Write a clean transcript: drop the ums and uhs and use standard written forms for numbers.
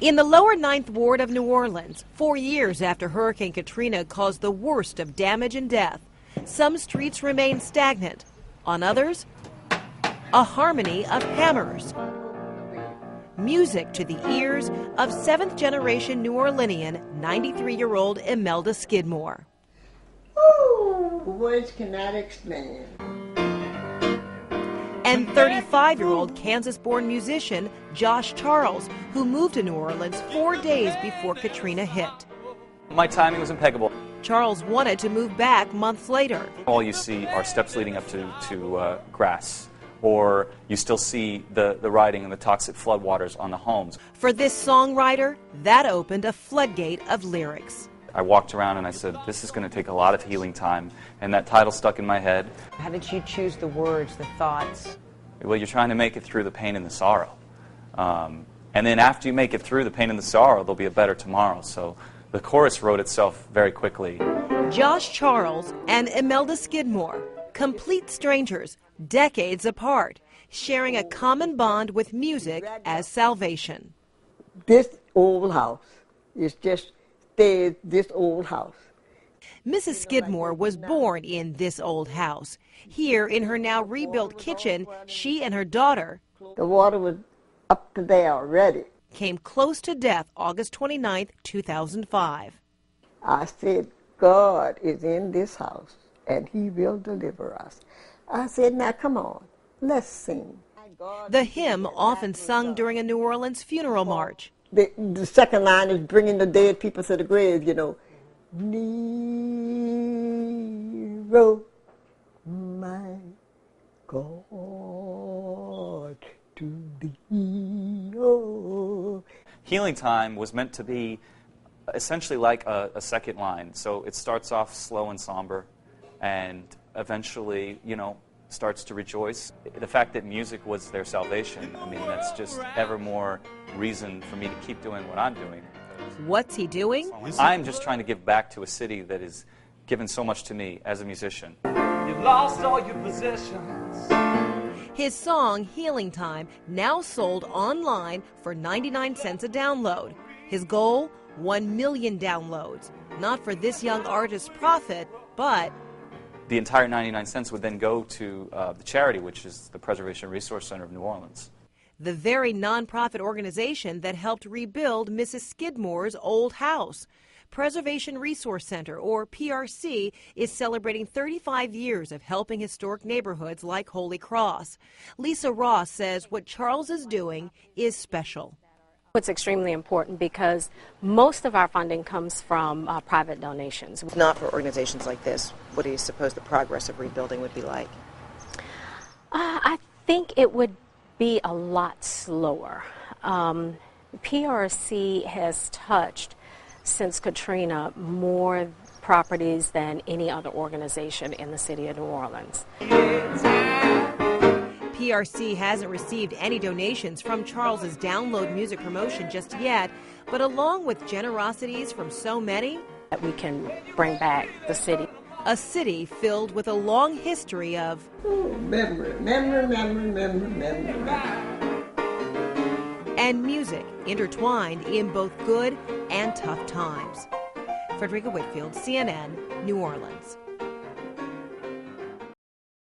In the lower Ninth Ward of New Orleans, 4 years after Hurricane Katrina caused the worst of damage and death, some streets remain stagnant. On others, a harmony of hammers. Music to the ears of seventh-generation New Orleanian, 93-year-old Imelda Skidmore. Ooh, words cannot explain. And 35-year-old Kansas-born musician Josh Charles, who moved to New Orleans 4 days before Katrina hit. My timing was impeccable. Charles wanted to move back months later. All you see are steps leading up to grass, or you still see the riding and the toxic floodwaters on the homes. For this songwriter, that opened a floodgate of lyrics. I walked around and I said, this is going to take a lot of healing time, and that title stuck in my head. How did you choose the words, the thoughts? Well, you're trying to make it through the pain and the sorrow. And then after you make it through the pain and the sorrow, there'll be a better tomorrow. So the chorus wrote itself very quickly. Josh Charles and Imelda Skidmore, complete strangers, decades apart, sharing a common bond with music as salvation. This old house is just stayed this old house. Mrs. Skidmore was born in this old house. Here in her now rebuilt kitchen, she and her daughter, the water was up to there already, came close to death August 29, 2005. I said, God is in this house and he will deliver us. I said, now come on, let's sing. The hymn often sung during a New Orleans funeral march. The second line is bringing the dead people to the grave, you know. Nero, my God, to thee, oh. Healing Time was meant to be essentially like a second line. So it starts off slow and somber, and eventually, starts to rejoice. The fact that music was their salvation, I mean, that's just ever more reason for me to keep doing what I'm doing. What's he doing? I'm just trying to give back to a city that has given so much to me as a musician. You've lost all your possessions. His song, Healing Time, now sold online for 99 cents a download. His goal, 1 million downloads. Not for this young artist's profit, but the entire 99 cents would then go to the charity, which is the Preservation Resource Center of New Orleans. The very nonprofit organization that helped rebuild Mrs. Skidmore's old house. Preservation Resource Center, or PRC, is celebrating 35 years of helping historic neighborhoods like Holy Cross. Lisa Ross says what Charles is doing is special. It's extremely important because most of our funding comes from private donations. Not for organizations like this, what do you suppose the progress of rebuilding would be like? I think it would be a lot slower. PRC has touched, since Katrina, more properties than any other organization in the city of New Orleans. PRC hasn't received any donations from Charles's download music promotion just yet, but along with generosities from so many, that we can bring back the city. A city filled with a long history of memory. And music intertwined in both good and tough times. Frederica Whitfield, CNN, New Orleans.